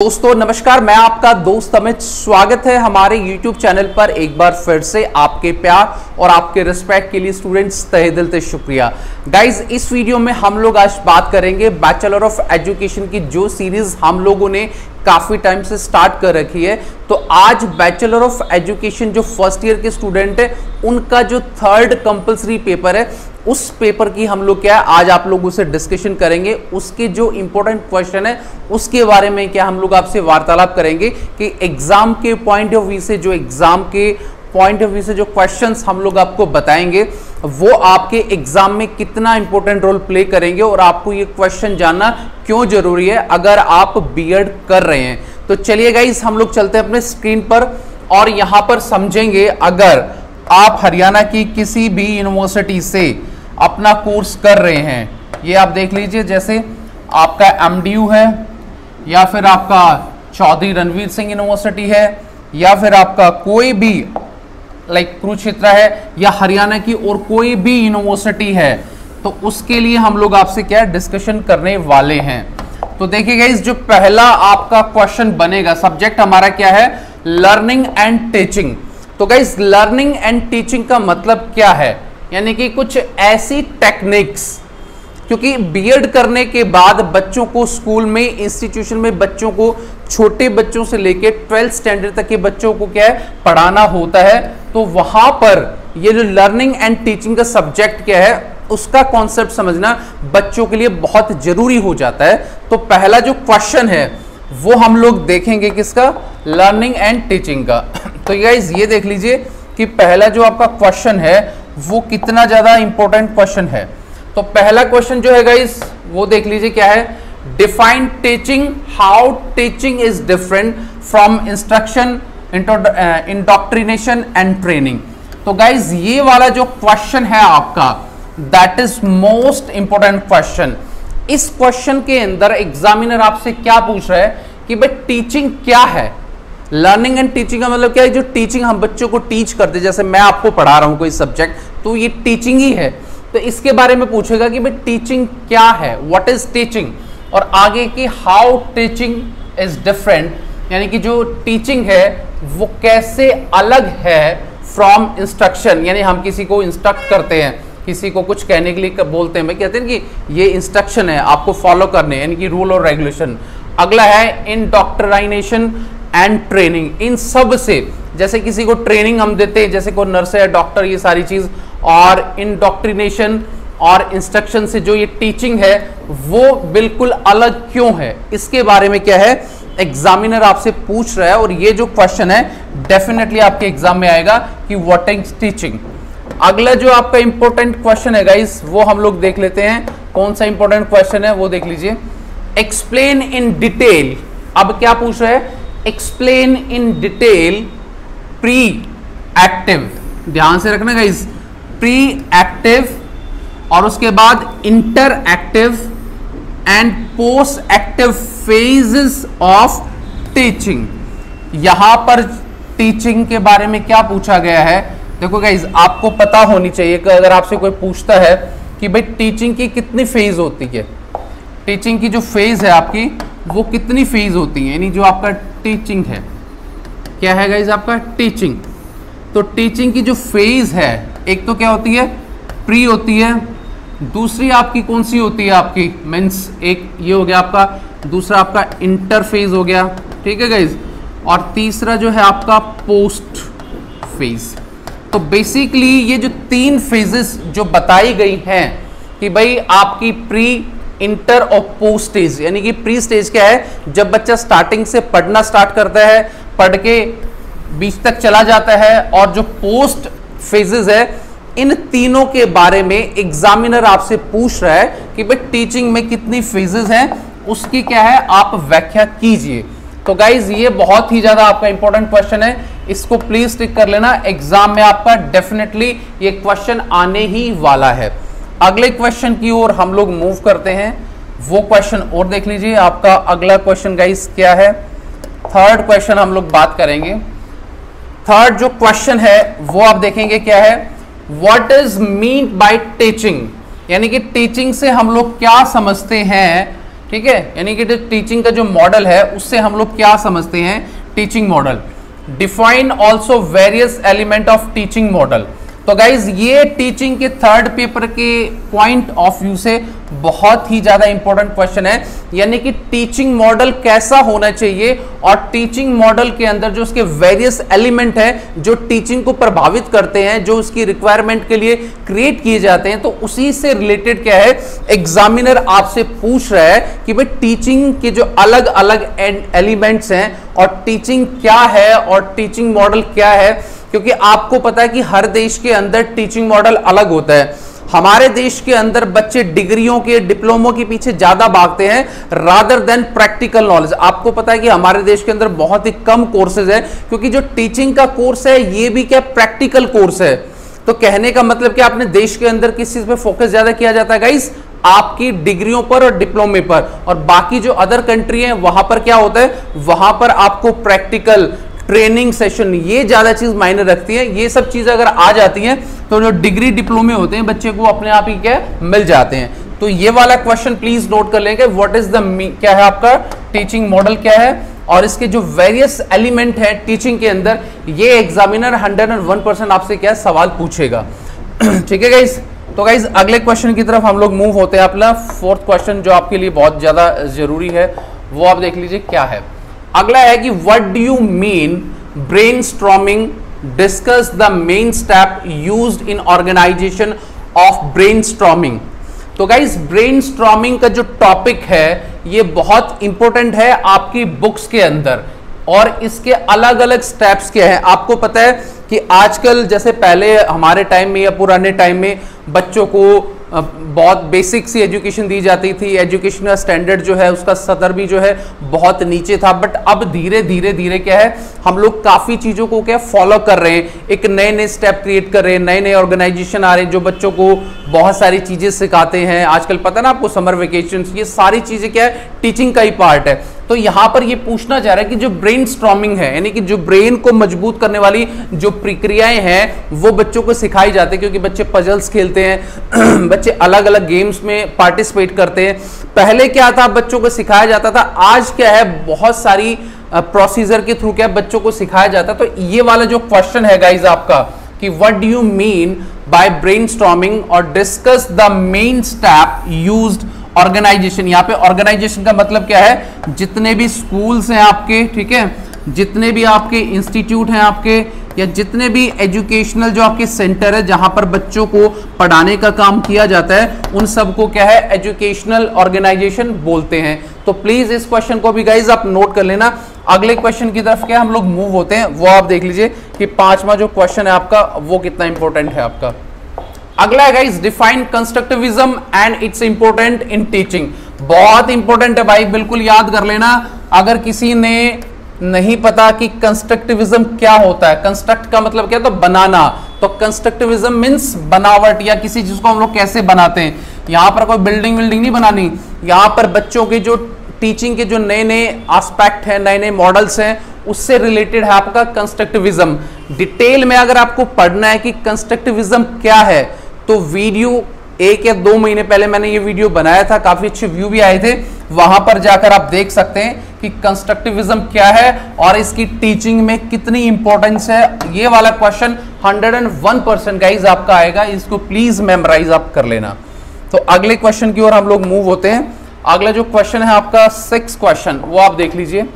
दोस्तों नमस्कार, मैं आपका दोस्त अमित। स्वागत है हमारे YouTube चैनल पर एक बार फिर से। आपके प्यार और आपके रिस्पेक्ट के लिए स्टूडेंट्स तहे दिल से शुक्रिया। गाइज, इस वीडियो में हम लोग आज बात करेंगे बैचलर ऑफ एजुकेशन की जो सीरीज हम लोगों ने काफी टाइम से स्टार्ट कर रखी है। तो आज बैचलर ऑफ एजुकेशन जो फर्स्ट ईयर के स्टूडेंट है उनका जो थर्ड कंपल्सरी पेपर है उस पेपर की हम लोग क्या है आज आप लोगों से डिस्कशन करेंगे। उसके जो इंपॉर्टेंट क्वेश्चन है उसके बारे में क्या हम लोग आपसे वार्तालाप करेंगे कि एग्जाम के पॉइंट ऑफ व्यू से जो क्वेश्चंस हम लोग आपको बताएंगे वो आपके एग्जाम में कितना इंपॉर्टेंट रोल प्ले करेंगे और आपको ये क्वेश्चन जानना क्यों जरूरी है अगर आप बीएड कर रहे हैं। तो चलिए गाइस, हम लोग चलते हैं अपने स्क्रीन पर और यहां पर समझेंगे। अगर आप हरियाणा की किसी भी यूनिवर्सिटी से अपना कोर्स कर रहे हैं, ये आप देख लीजिए, जैसे आपका एमडीयू है या फिर आपका चौधरी रणवीर सिंह यूनिवर्सिटी है या फिर आपका कोई भी लाइक कुरुक्षेत्र है या हरियाणा की और कोई भी यूनिवर्सिटी है, तो उसके लिए हम लोग आपसे क्या डिस्कशन करने वाले हैं। तो देखिए गाइस, जो पहला आपका क्वेश्चन बनेगा, सब्जेक्ट हमारा क्या है, लर्निंग एंड टीचिंग। तो गाइस, लर्निंग एंड टीचिंग का मतलब क्या है, यानी कि कुछ ऐसी टेक्निक्स, क्योंकि बीएड करने के बाद बच्चों को स्कूल में, इंस्टीट्यूशन में बच्चों को, छोटे बच्चों से लेकर 12th स्टैंडर्ड तक के बच्चों को क्या है पढ़ाना होता है। तो वहां पर ये जो लर्निंग एंड टीचिंग का सब्जेक्ट क्या है उसका कॉन्सेप्ट समझना बच्चों के लिए बहुत जरूरी हो जाता है। तो पहला जो क्वेश्चन है वो हम लोग देखेंगे किसका, लर्निंग एंड टीचिंग का। तो गाइस, ये देख लीजिए कि पहला जो आपका क्वेश्चन है वो कितना ज्यादा इंपॉर्टेंट क्वेश्चन है। तो पहला क्वेश्चन जो है गाइस वो देख लीजिए क्या है, define teaching, how teaching is different from instruction, indoctrination and training. तो गाइस, ये वाला जो क्वेश्चन है आपका, that is most important question. इस क्वेश्चन के अंदर एग्जामिनर आपसे क्या पूछ रहा है कि भाई टीचिंग क्या है। लर्निंग एंड टीचिंग का मतलब क्या है, जो टीचिंग हम बच्चों को टीच करते, जैसे मैं आपको पढ़ा रहा हूं कोई सब्जेक्ट, तो ये टीचिंग ही है। तो इसके बारे में पूछेगा कि भाई टीचिंग क्या है, व्हाट इज टीचिंग, और आगे की हाउ टीचिंग इज डिफरेंट, यानी कि जो टीचिंग है वो कैसे अलग है फ्रॉम इंस्ट्रक्शन। यानी हम किसी को इंस्ट्रक्ट करते हैं, किसी को कुछ कहने के लिए बोलते हैं, भाई कहते हैं कि ये इंस्ट्रक्शन है, आपको फॉलो करने, यानी कि रूल और रेगुलेशन। अगला है इंडोक्ट्रिनेशन एंड ट्रेनिंग। इन सब से, जैसे किसी को ट्रेनिंग हम देते हैं, जैसे कोई नर्स है, डॉक्टर, ये सारी चीज, और इंडोक्ट्रिनेशन और इंस्ट्रक्शन से जो ये टीचिंग है वो बिल्कुल अलग क्यों है, इसके बारे में क्या है एग्जामिनर आपसे पूछ रहा है। और ये जो क्वेश्चन है डेफिनेटली आपके एग्जाम में आएगा कि व्हाट इज टीचिंग। अगला जो आपका इंपॉर्टेंट क्वेश्चन है गाइस वो हम लोग देख लेते हैं। कौन सा इंपॉर्टेंट क्वेश्चन है वो देख लीजिए, एक्सप्लेन इन डिटेल। अब क्या पूछ रहा है, explain in detail pre active, ध्यान से रखना गाइस, प्री एक्टिव और उसके बाद inter active and post active phases of teaching. यहां पर टीचिंग के बारे में क्या पूछा गया है, देखो गाइस, आपको पता होनी चाहिए कि अगर आपसे कोई पूछता है कि भाई टीचिंग की कितनी फेज होती है, टीचिंग की जो फेज है आपकी वो कितनी फेज होती है, यानी जो आपका टीचिंग है क्या है गाइस, आपका टीचिंग। तो टीचिंग की जो फेज है, एक तो क्या होती है, प्री होती है, दूसरी आपकी कौन सी होती है, आपकी मीन्स एक ये हो गया आपका, दूसरा आपका इंटरफेज हो गया, ठीक है गाइस, और तीसरा जो है आपका पोस्ट फेज। तो बेसिकली ये जो तीन फेजेस जो बताई गई हैं कि भाई आपकी प्री, इंटर और पोस्ट स्टेज, यानी कि प्री स्टेज क्या है, जब बच्चा स्टार्टिंग से पढ़ना स्टार्ट करता है, पढ़ के बीच तक चला जाता है, और जो पोस्ट फेजेस है, इन तीनों के बारे में एग्जामिनर आपसे पूछ रहा है कि भाई टीचिंग में कितनी फेजेस हैं, उसकी क्या है आप व्याख्या कीजिए। तो गाइज, ये बहुत ही ज्यादा आपका इंपॉर्टेंट क्वेश्चन है, इसको प्लीज टिक कर लेना, एग्जाम में आपका डेफिनेटली ये क्वेश्चन आने ही वाला है। अगले क्वेश्चन की ओर हम लोग मूव करते हैं, वो क्वेश्चन और देख लीजिए। आपका अगला क्वेश्चन गाइस क्या है, थर्ड क्वेश्चन हम लोग बात करेंगे। थर्ड जो क्वेश्चन है वो आप देखेंगे क्या है, what is mean by teaching, यानी कि टीचिंग से हम लोग क्या समझते हैं ठीक है, यानी कि टीचिंग का जो मॉडल है उससे हम लोग क्या समझते हैं, teaching model. Define also various element of teaching model. तो गाइज ये टीचिंग के थर्ड पेपर के पॉइंट ऑफ व्यू से बहुत ही ज्यादा इंपॉर्टेंट क्वेश्चन है, यानी कि टीचिंग मॉडल कैसा होना चाहिए और टीचिंग मॉडल के अंदर जो उसके वेरियस एलिमेंट है जो टीचिंग को प्रभावित करते हैं, जो उसकी रिक्वायरमेंट के लिए क्रिएट किए जाते हैं, तो उसी से रिलेटेड क्या है एग्जामिनर आपसे पूछ रहा है कि भाई टीचिंग के जो अलग अलग एलिमेंट्स हैं और टीचिंग क्या है और टीचिंग मॉडल क्या है। क्योंकि आपको पता है कि हर देश के अंदर टीचिंग मॉडल अलग होता है। हमारे देश के अंदर बच्चे डिग्रियों के डिप्लोमों के पीछे ज्यादा भागते हैं रादर देन प्रैक्टिकल नॉलेज। आपको पता है कि हमारे देश के अंदर बहुत ही कम कोर्सेज है, क्योंकि जो टीचिंग का कोर्स है ये भी क्या प्रैक्टिकल कोर्स है। तो कहने का मतलब कि अपने देश के अंदर किस चीज पे फोकस ज्यादा किया जाता है गाइस, आपकी डिग्रियों पर और डिप्लोमे पर। और बाकी जो अदर कंट्री है वहां पर क्या होता है, वहां पर आपको प्रैक्टिकल ट्रेनिंग सेशन ये ज्यादा चीज मायने रखती है। ये सब चीजें अगर आ जाती हैं तो जो डिग्री डिप्लोमे होते हैं बच्चे को अपने आप ही क्या मिल जाते हैं। तो ये वाला क्वेश्चन प्लीज नोट कर लेंगे, व्हाट इज द क्या है आपका टीचिंग मॉडल क्या है और इसके जो वेरियस एलिमेंट है टीचिंग के अंदर, ये एग्जामिनर 101% आपसे क्या सवाल पूछेगा। ठीक है गाइस, तो गाइस अगले क्वेश्चन की तरफ हम लोग मूव होते हैं। अपना फोर्थ क्वेश्चन जो आपके लिए बहुत ज्यादा जरूरी है वो आप देख लीजिए क्या है। अगला है कि what do you mean brainstorming, discuss the main step used in organisation of brainstorming. तो गाइस ब्रेनस्टॉर्मिंग का जो टॉपिक है ये बहुत इंपॉर्टेंट है आपकी बुक्स के अंदर, और इसके अलग अलग स्टेप्स क्या है। आपको पता है कि आजकल जैसे पहले हमारे टाइम में या पुराने टाइम में बच्चों को बहुत बेसिक सी एजुकेशन दी जाती थी, एजुकेशन का स्टैंडर्ड जो है उसका सतर भी जो है बहुत नीचे था। बट अब धीरे धीरे धीरे क्या है हम लोग काफ़ी चीज़ों को क्या फॉलो कर रहे हैं, एक नए नए स्टेप क्रिएट कर रहे हैं, नए नए ऑर्गेनाइजेशन आ रहे हैं जो बच्चों को बहुत सारी चीज़ें सिखाते हैं। आजकल पता ना आपको समर वेकेशन, ये सारी चीज़ें क्या है टीचिंग का ही पार्ट है। तो यहां पर ये पूछना चाह रहा है कि जो ब्रेनस्टॉर्मिंग है यानी कि जो ब्रेन को मजबूत करने वाली जो प्रक्रियाएं हैं वो बच्चों को सिखाई जाती है, क्योंकि बच्चे पजल्स खेलते हैं, बच्चे अलग अलग गेम्स में पार्टिसिपेट करते हैं। पहले क्या था बच्चों को सिखाया जाता था, आज क्या है बहुत सारी प्रोसीजर के थ्रू क्या बच्चों को सिखाया जाता है। तो ये वाला जो क्वेश्चन है गाइज आपका कि what do you mean by brainstorming और discuss the main step used organization. यहाँ पे ऑर्गेनाइजेशन का मतलब क्या है, जितने भी स्कूल्स हैं आपके, ठीक है, जितने भी आपके इंस्टीट्यूट हैं आपके, या जितने भी एजुकेशनल जो आपके सेंटर है जहां पर बच्चों को पढ़ाने का काम किया जाता है, उन सबको क्या है एजुकेशनल ऑर्गेनाइजेशन बोलते हैं। तो प्लीज इस क्वेश्चन को भी गाइज आप नोट कर लेना। अगले क्वेश्चन की तरफ क्या हम लोग मूव होते हैं वो आप देख लीजिए कि पांचवा जो क्वेश्चन है आपका वो कितना इंपॉर्टेंट है आपका। अगला है guys define constructivism and it's important in teaching. बहुत इंपॉर्टेंट है भाई, बिल्कुल याद कर लेना। अगर किसी ने नहीं पता कि कंस्ट्रक्टिविज्म क्या होता है, कंस्ट्रक्ट का मतलब क्या, तो बनाना, तो कंस्ट्रक्टिविज्म मींस बनावट या किसी चीज को हम लोग कैसे बनाते हैं। यहां पर कोई बिल्डिंग विल्डिंग नहीं बनानी, यहां पर बच्चों के जो टीचिंग के जो नए नए एस्पेक्ट हैं, नए नए मॉडल्स हैं, उससे रिलेटेड है आपका कंस्ट्रक्टिविज्म। डिटेल में अगर आपको पढ़ना है कि कंस्ट्रक्टिविज्म क्या है तो वीडियो 1 या 2 महीने पहले मैंने ये वीडियो बनाया था, काफी अच्छे व्यू भी आए थे, वहां पर जाकर आप देख सकते हैं कि कंस्ट्रक्टिविज्म क्या है और इसकी टीचिंग में कितनी इंपॉर्टेंस है। ये वाला क्वेश्चन 101% गाइज आपका आएगा, इसको प्लीज मेमोराइज आप कर लेना। तो अगले क्वेश्चन की ओर हम लोग मूव होते हैं। अगला जो क्वेश्चन है आपका 6th क्वेश्चन वो आप देख लीजिए।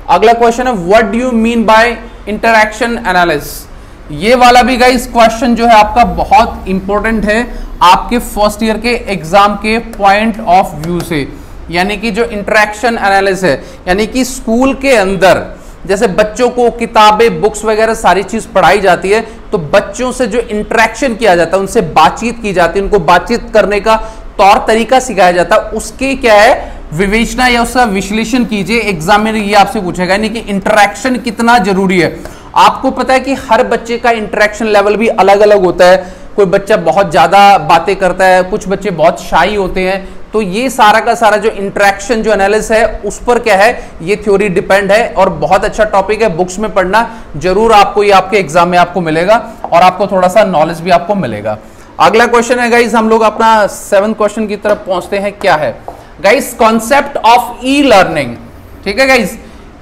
अगला क्वेश्चन है what do you mean bye interaction analysis. ये वाला भी गाइस क्वेश्चन जो है आपका बहुत इंपॉर्टेंट है आपके फर्स्ट ईयर के एग्जाम के पॉइंट ऑफ व्यू से। यानी कि जो इंटरैक्शन एनालिसिस है, यानी कि स्कूल के अंदर जैसे बच्चों को किताबें बुक्स वगैरह सारी चीज पढ़ाई जाती है, तो बच्चों से जो इंटरैक्शन किया जाता है, उनसे बातचीत की जाती है, उनको बातचीत करने का तौर तरीका सिखाया जाता है, उसके क्या है विवेचना या उसका विश्लेषण कीजिए। एग्जाम में ये आपसे पूछेगा, यानी कि इंटरैक्शन कितना जरूरी है। आपको पता है कि हर बच्चे का इंटरेक्शन लेवल भी अलग अलग होता है, कोई बच्चा बहुत ज्यादा बातें करता है, कुछ बच्चे बहुत शाई होते हैं। तो ये सारा का सारा जो इंटरेक्शन जो एनालिसिस है उस पर क्या है ये थ्योरी डिपेंड है और बहुत अच्छा टॉपिक है, बुक्स में पढ़ना जरूर, आपको ये आपके एग्जाम में आपको मिलेगा और आपको थोड़ा सा नॉलेज भी आपको मिलेगा। अगला क्वेश्चन है गाइस, हम लोग अपना 7th क्वेश्चन की तरफ पहुंचते हैं। क्या है guys concept of e learning, ठीक है गाइस,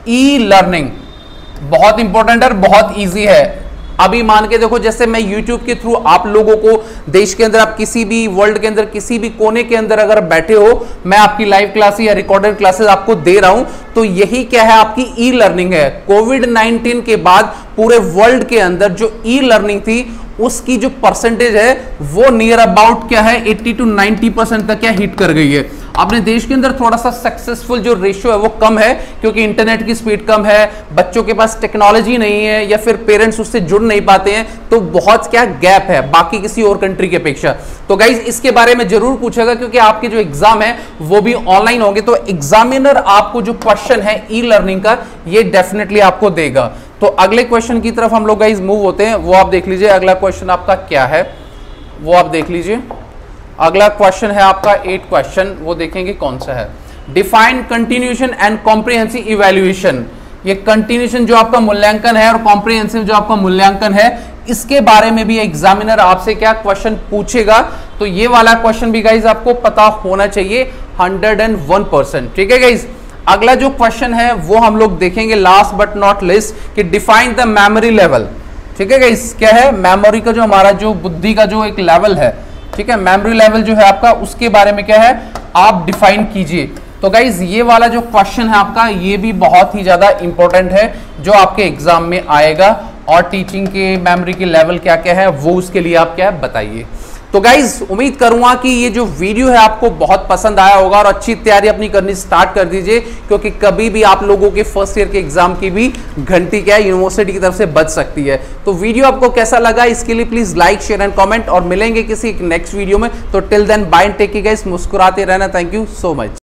ई लर्निंग बहुत इंपॉर्टेंट है, बहुत इजी है। अभी मान के देखो, जैसे मैं YouTube के थ्रू आप लोगों को देश के अंदर, आप किसी भी वर्ल्ड के अंदर किसी भी कोने के अंदर अगर बैठे हो, मैं आपकी लाइव क्लास या रिकॉर्डेड क्लासेस आपको दे रहा हूं, तो यही क्या है, आपकी ई लर्निंग है। कोविड-19 के बाद पूरे वर्ल्ड के अंदर जो ई लर्निंग थी उसकी जो परसेंटेज है वो नियर अबाउट क्या है 80 to 90% तक क्या हिट कर गई है। अपने देश के अंदर थोड़ा सा सक्सेसफुल जो रेशियो है वो कम है, क्योंकि इंटरनेट की स्पीड कम है, बच्चों के पास टेक्नोलॉजी नहीं है, या फिर पेरेंट्स उससे जुड़ नहीं पाते हैं, तो बहुत क्या गैप है बाकी किसी और कंट्री की अपेक्षा। तो गाइज इसके बारे में जरूर पूछेगा, क्योंकि आपके जो एग्जाम है वो भी ऑनलाइन होंगे, तो एग्जामिनर आपको जो क्वेश्चन है ई लर्निंग का ये डेफिनेटली आपको देगा। तो अगले क्वेश्चन की तरफ हम लोग गाइज मूव होते हैं, वो आप देख लीजिए। अगला क्वेश्चन आपका क्या है वो आप देख लीजिए। अगला क्वेश्चन है आपका 8 क्वेश्चन, वो देखेंगे कौन सा है। Define continuation and comprehensive evaluation. ये कंटिन्यूएशन जो आपका मूल्यांकन है और कॉम्प्रिहेंसिव जो आपका मूल्यांकन है, इसके बारे में भी एग्जामिनर आपसे क्या क्वेश्चन पूछेगा। तो ये वाला क्वेश्चन भी गाइज आपको पता होना चाहिए 101%, ठीक है गाइज। अगला जो क्वेश्चन है वो हम लोग देखेंगे लास्ट बट नॉट लिस्ट, कि डिफाइन द मेमोरी लेवल, ठीक है गाइस। क्या है, मेमोरी का जो हमारा जो बुद्धि का जो एक लेवल है, ठीक है, मेमोरी लेवल जो है आपका, उसके बारे में क्या है आप डिफाइन कीजिए। तो गाइज ये वाला जो क्वेश्चन है आपका, ये भी बहुत ही ज्यादा इंपॉर्टेंट है, जो आपके एग्जाम में आएगा। और टीचिंग के मेमोरी के लेवल क्या क्या है वो उसके लिए आप क्या बताइए। तो गाइज उम्मीद करूंगा कि ये जो वीडियो है आपको बहुत पसंद आया होगा, और अच्छी तैयारी अपनी करनी स्टार्ट कर दीजिए, क्योंकि कभी भी आप लोगों के फर्स्ट ईयर के एग्जाम की भी घंटी क्या है यूनिवर्सिटी की तरफ से बज सकती है। तो वीडियो आपको कैसा लगा इसके लिए please like share and comment, और मिलेंगे किसी नेक्स्ट वीडियो में। तो till then bye and take care guys, मुस्कुराते रहना। Thank you so much.